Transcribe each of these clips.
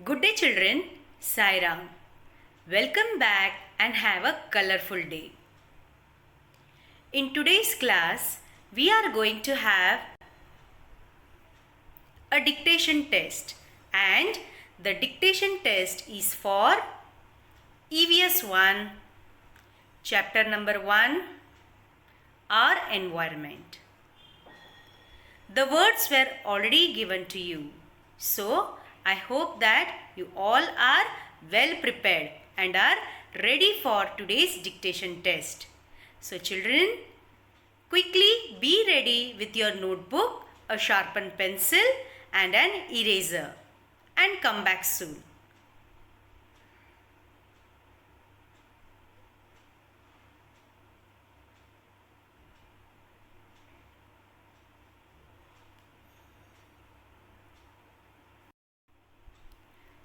Good day, children. Sai Ram. Welcome back and have a colorful day. In today's class, we are going to have a dictation test, and the dictation test is for EVS 1, chapter number 1, Our Environment. The words were already given to you, so I hope that you all are well prepared and are ready for today's dictation test. So children, quickly be ready with your notebook, a sharpened pencil and an eraser, and come back soon.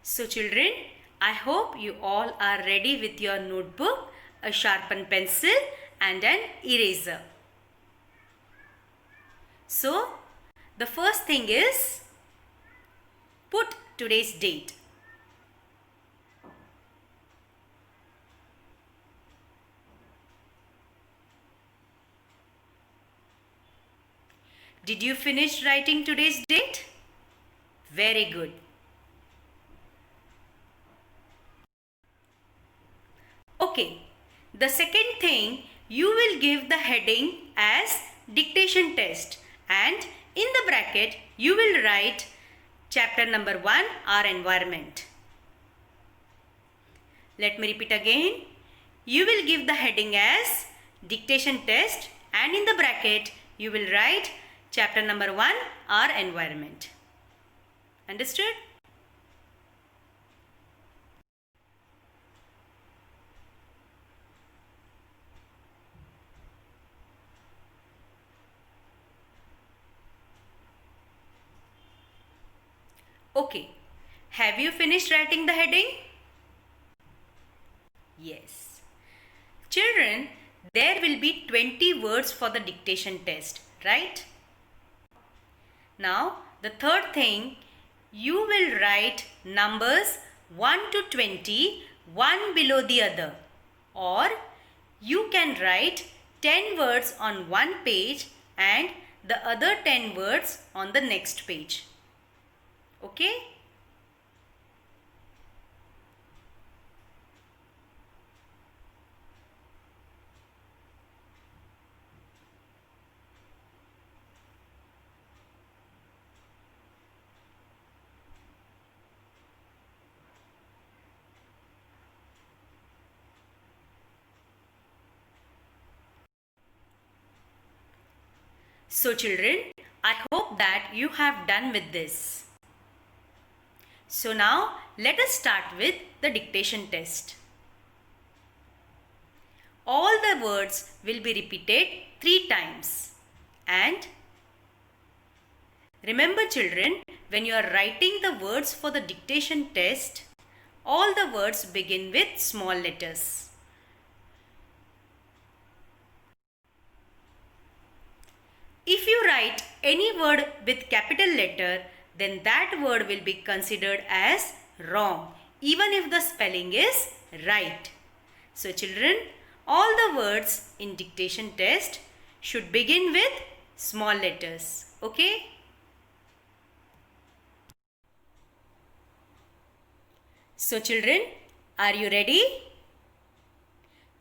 So children, I hope you all are ready with your notebook, a sharpened pencil and an eraser. So the first thing is put today's date. Did you finish writing today's date? Very good. Okay, the second thing, you will give the heading as dictation test, and in the bracket you will write chapter number 1, Our Environment. Let me repeat again. You will give the heading as dictation test, and in the bracket you will write chapter number 1, Our Environment. Understood? Okay. Have you finished writing the heading? Yes. Children, there will be 20 words for the dictation test, right? Now, the third thing, you will write numbers 1 to 20, one below the other. Or you can write 10 words on one page and the other 10 words on the next page. Okay? So children, I hope that you have done with this. So now let us start with the dictation test. All the words will be repeated 3 times. And remember children, when you are writing the words for the dictation test, all the words begin with small letters. If you write any word with capital letter, then that word will be considered as wrong, even if the spelling is right. So children, all the words in dictation test should begin with small letters. Okay? So children, are you ready?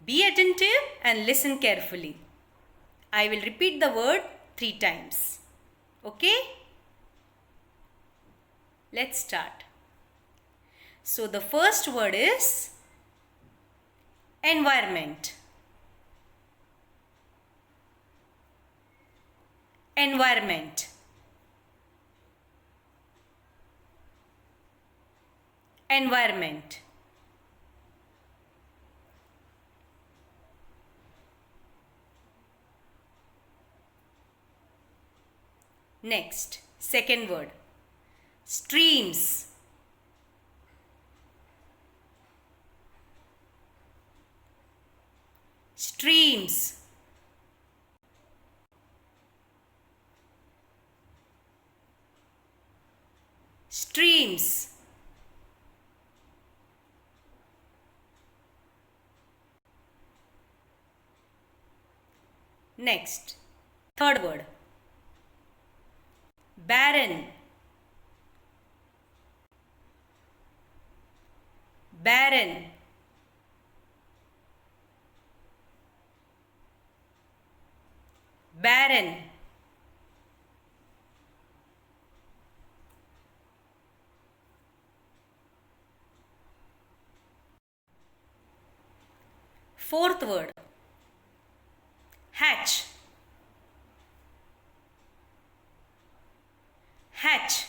Be attentive and listen carefully. I will repeat the word 3 times. Okay? Let's start. So the first word is environment. Environment. Environment. Next, second word, streams. Streams. Streams. Next, third word, barren, barren, barren, fourth word, hatch, hatch,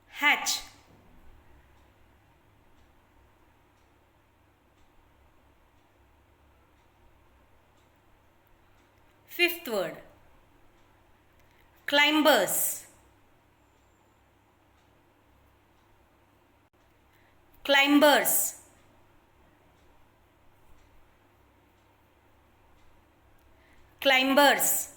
hatch, fifth word, climbers, climbers, climbers,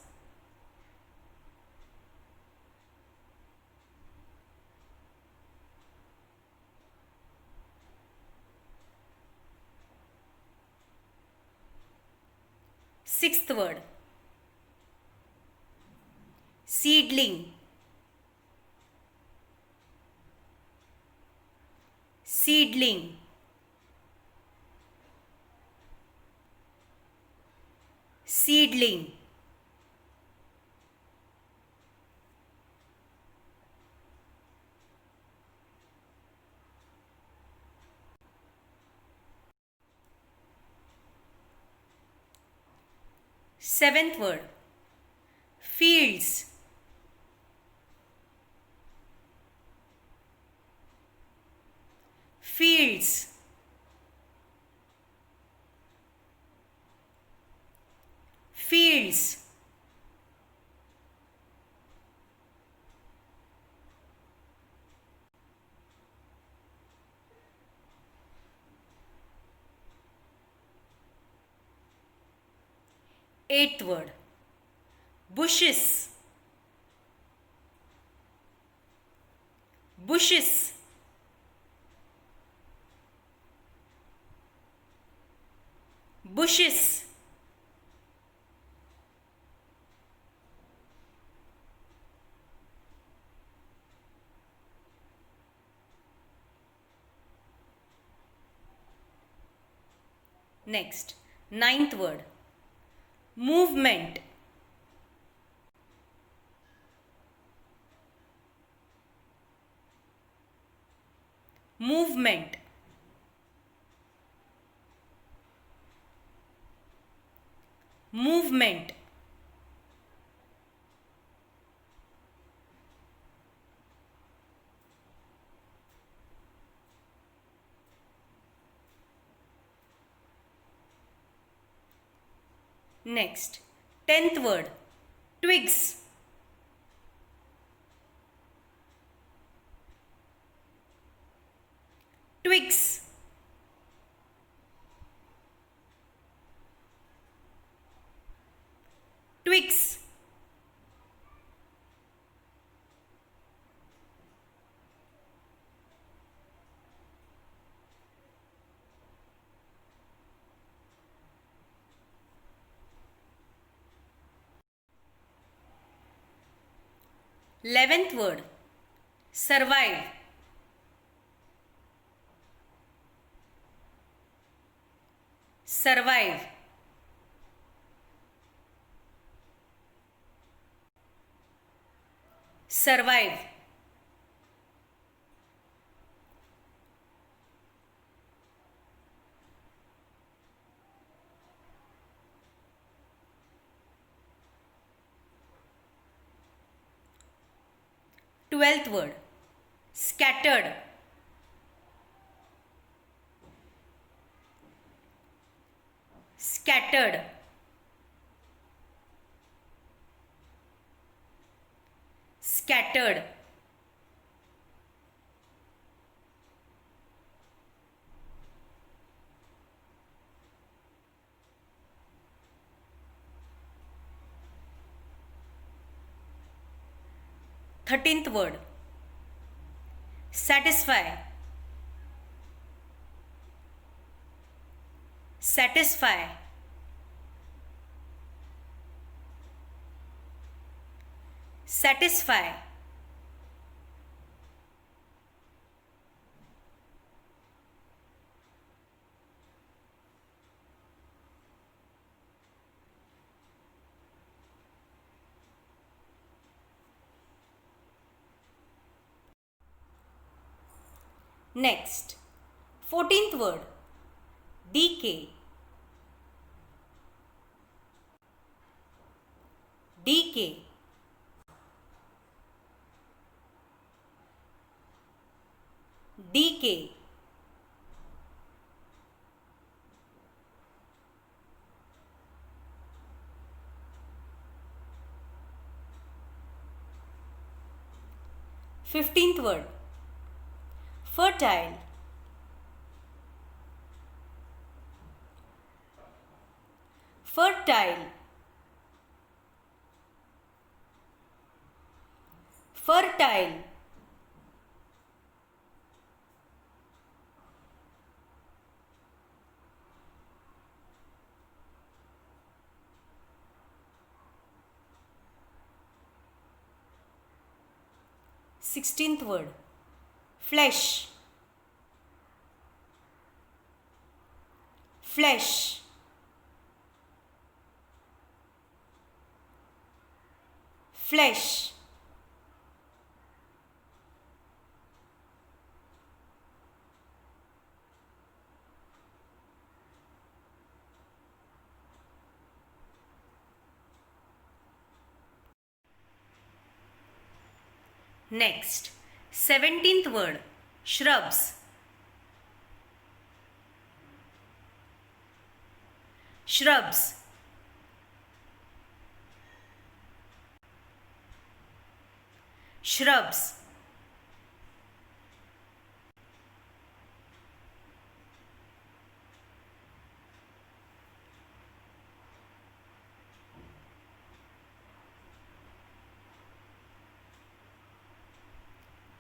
sixth word, seedling, seedling, seedling, seventh word, fields, fields, fields, eighth word, bushes, bushes, bushes, 9th word, movement, movement, movement, next 10th word, twigs, twigs, twigs, 11th word, survive, survive, survive, 12th word, scattered, scattered, scattered, 13th word, satisfy, satisfy, satisfy, next 14th word, decay, decay, decay, 15th word, fertile, fertile, fertile, sixteenth word, flesh, flesh, flesh, next 17th word, shrubs, shrubs, shrubs,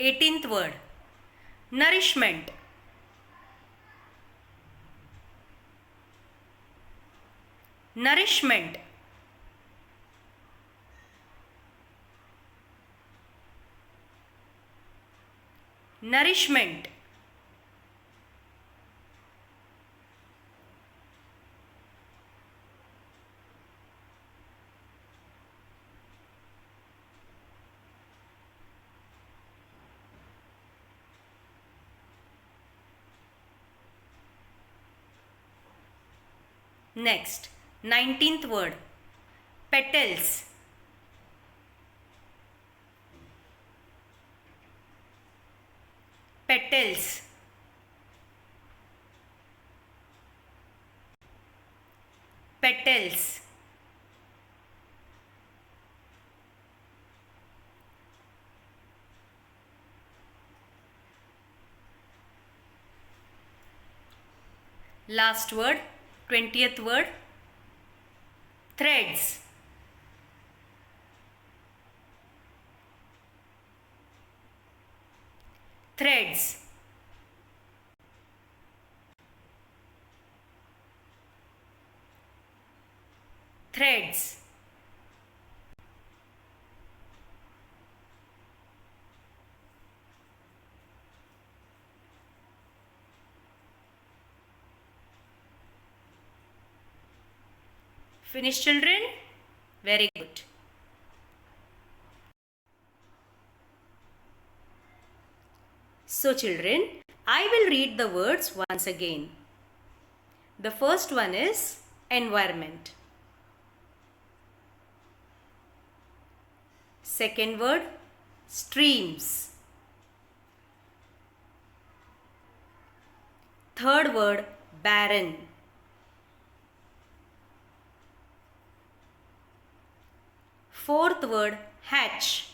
eighteenth word, nourishment, nourishment, nourishment, next 19th word, petals, petals, petals, last word, 20th word, threads, threads, threads, finished children? Very good. So children, I will read the words once again. The first one is environment. Second word, streams. Third word, barren. Fourth word, hatch.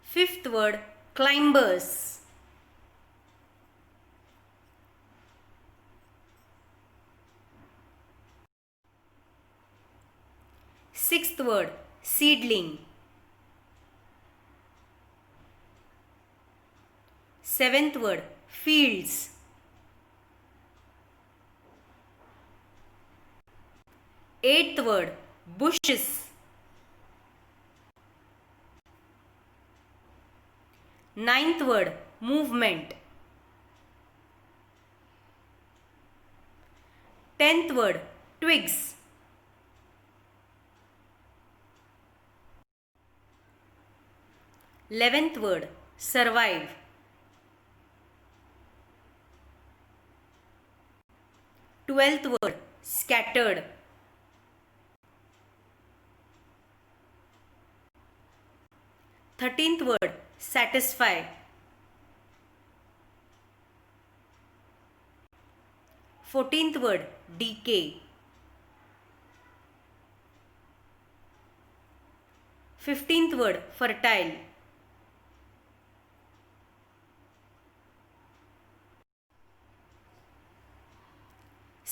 Fifth word, climbers. Sixth word, seedling. Seventh word, fields. Eighth word, bushes. Ninth word, movement. 10th word, twigs. 11th word, survive. 12th word, scattered. 13th word, satisfy. 14th word, decay. 15th word, fertile.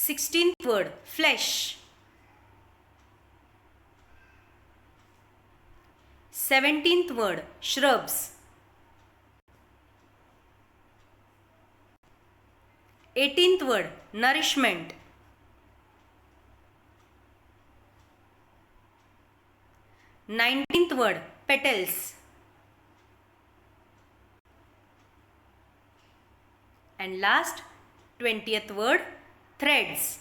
16th word, flesh. 17th word, shrubs. 18th word, nourishment. 19th word, petals. And last, 20th word, threads.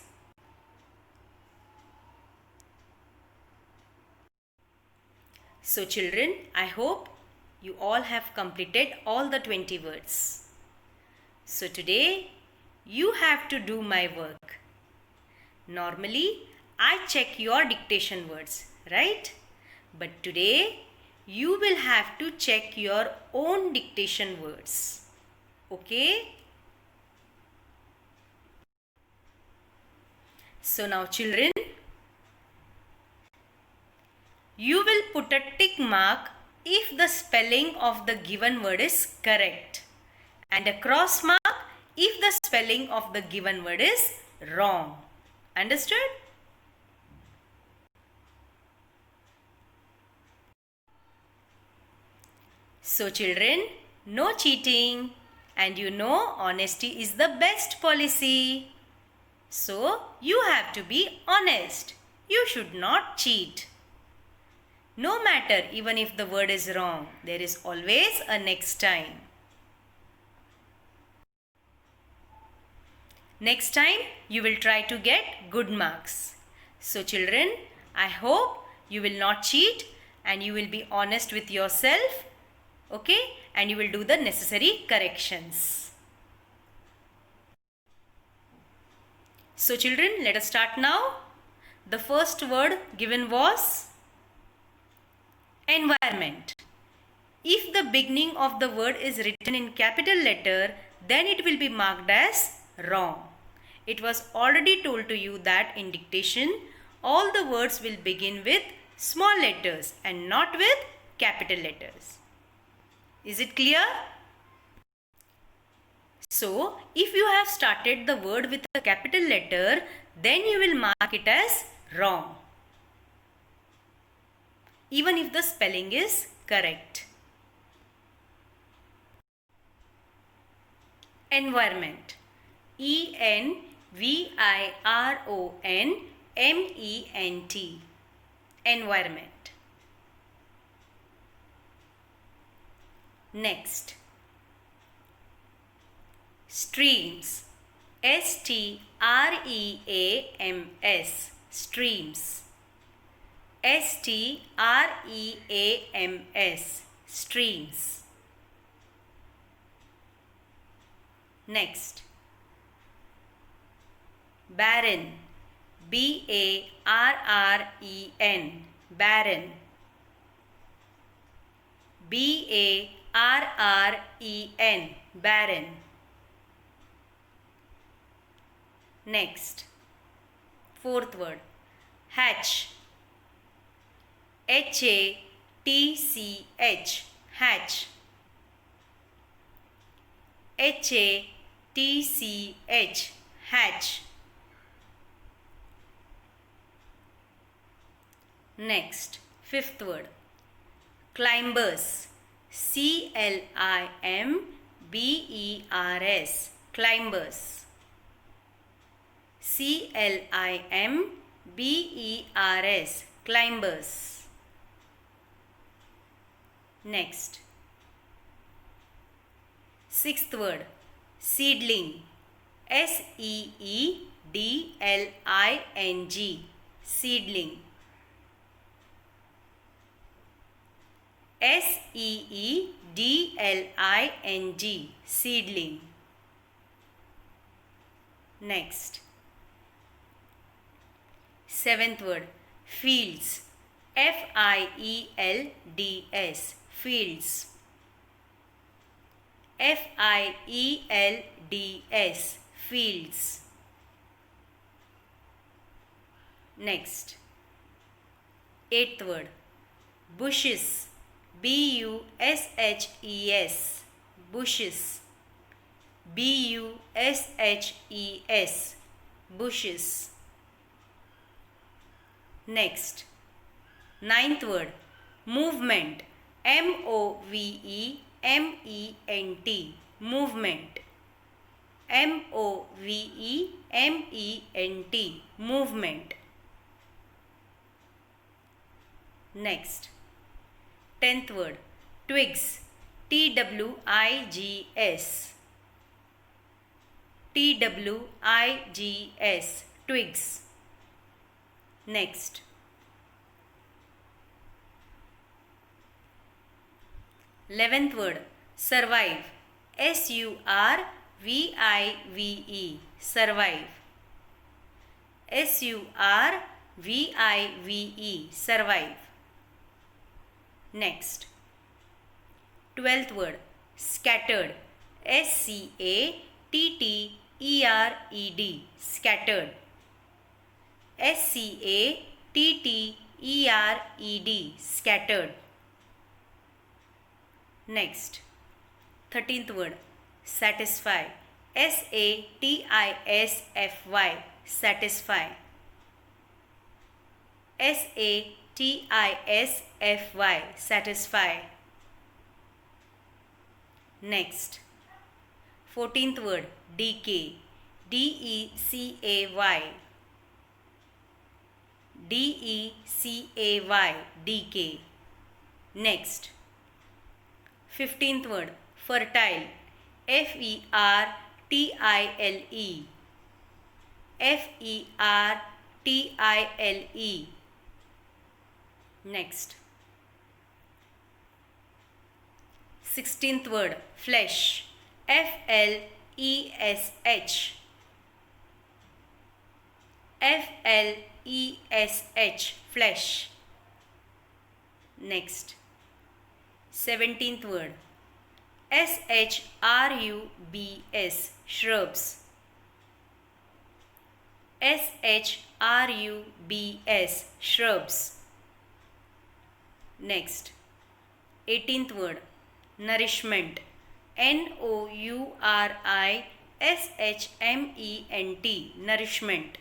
So children, I hope you all have completed all the 20 words. So today, you have to do my work. Normally, I check your dictation words, right? But today, you will have to check your own dictation words. Okay? So now children, you will put a tick mark if the spelling of the given word is correct and a cross mark if the spelling of the given word is wrong. Understood? So children, no cheating, and you know honesty is the best policy. So you have to be honest. You should not cheat. No matter even if the word is wrong, there is always a next time. Next time you will try to get good marks. So children, I hope you will not cheat and you will be honest with yourself. Okay? And you will do the necessary corrections. So children, let us start now. The first word given was environment. If the beginning of the word is written in capital letter, then it will be marked as wrong. It was already told to you that in dictation, all the words will begin with small letters and not with capital letters. Is it clear? So, if you have started the word with a capital letter, then you will mark it as wrong, even if the spelling is correct. Environment. E-N-V-I-R-O-N-M-E-N-T. Environment. Next. Streams. S-T-R-E-A-M-S. Streams. S-T-R-E-A-M-S. Streams. Next. Barren. B-A-R-R-E-N. Barren. B-A-R-R-E-N. Barren. Next. Fourth word. Hatch. H-A-T-C-H. Hatch. H-A-T-C-H. Hatch. Next. Fifth word. Climbers. C-L-I-M-B-E-R-S. B-E-R-S, climbers. C-L-I-M-B-E-R-S, climbers. Next. Sixth word, seedling. S-E-E-D-L-I-N-G, seedling. S-E-E-D-L-I-N-G, seedling. Next. Seventh word, fields. F-I-E-L-D-S, fields. F-I-E-L-D-S, fields. Next. Eighth word, bushes. B-U-S-H-E-S, bushes. B-U-S-H-E-S, bushes. Next. Ninth word, movement. M-O-V-E-M-E-N-T, movement. M-O-V-E-M-E-N-T, movement. Next. Tenth word, twigs. T-W-I-G-S, T-W-I-G-S, twigs. Next. 11th word, survive. S-U-R-V-I-V-E, survive. S-U-R-V-I-V-E, survive. Next. 12th word, scattered. S-C-A-T-T-E-R-E-D, scattered. S-C-A-T-T-E-R-E-D, scattered. Next. 13th word, satisfy. S-A-T-I-S-F-Y, satisfy. S-A-T-I-S-F-Y, satisfy. Next. 14th word, decay. D-E-C-A-Y, D-E-C-A-Y, decay. Next. 15th word, fertile. F-E-R-T-I-L-E, F-E-R-T-I-L-E. Next. 16th word, flesh. F-L-E-S-H, F-L-E-S-H, flesh. Next. 17th word, S-H-R-U-B-S, shrubs. S-H-R-U-B-S, shrubs. Next. 18th word, nourishment. N-O-U-R-I-S-H-M-E-N-T, nourishment.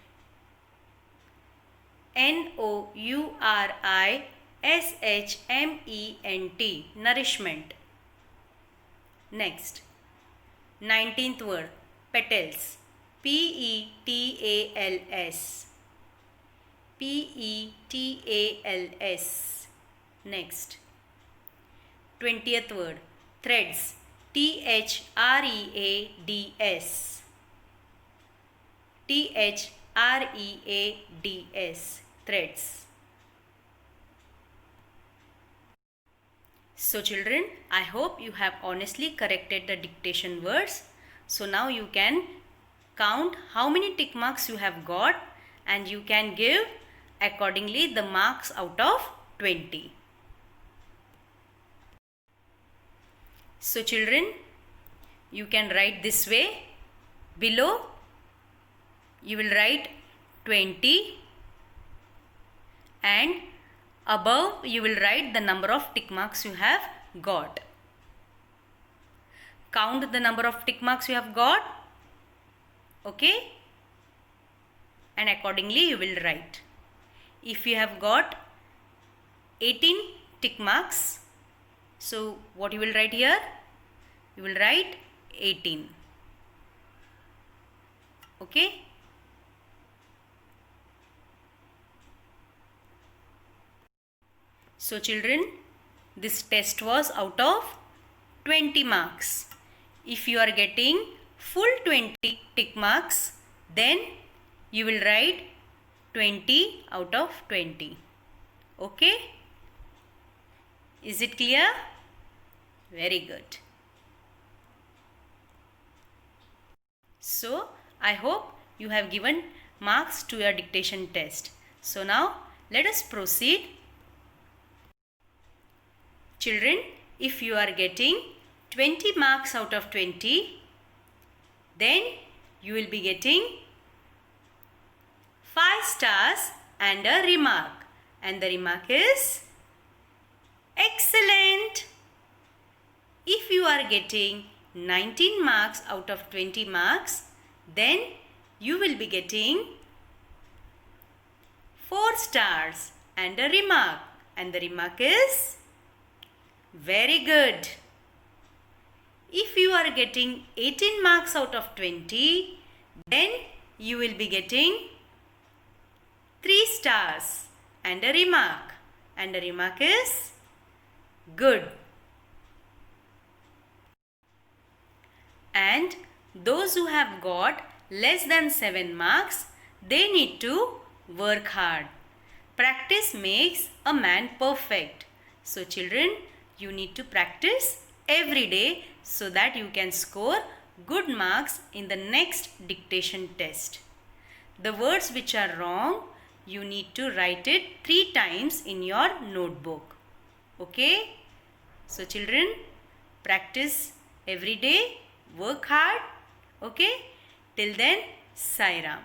N-O-U-R-I-S-H-M-E-N-T, nourishment. Next. 19th word, petals. P-E-T-A-L-S, P-E-T-A-L-S. Next. 20th word, threads. T-H-R-E-A-D-S, T-H-R-E-A-D-S, threads. So children, I hope you have honestly corrected the dictation words. So now you can count how many tick marks you have got and you can give accordingly the marks out of 20. So children, you can write this way. Below you will write 20 and above you will write the number of tick marks you have got. Count the number of tick marks you have got. Okay? And accordingly you will write. If you have got 18 tick marks, so what you will write here? You will write 18. Okay? So children, this test was out of 20 marks. If you are getting full 20 tick marks, then you will write 20 out of 20. Okay? Is it clear? Very good. So, I hope you have given marks to your dictation test. So now, let us proceed. Children, if you are getting 20 marks out of 20, then you will be getting 5 stars and a remark. And the remark is excellent. If you are getting 19 marks out of 20 marks, then you will be getting 4 stars and a remark. And the remark is very good. If you are getting 18 marks out of 20, then you will be getting 3 stars and a remark. And the remark is good. And those who have got less than 7 marks, they need to work hard. Practice makes a man perfect. So children, you need to practice every day so that you can score good marks in the next dictation test. The words which are wrong, you need to write it 3 times in your notebook. Okay? So children, practice every day. Work hard. Okay? Till then, Sai Ram.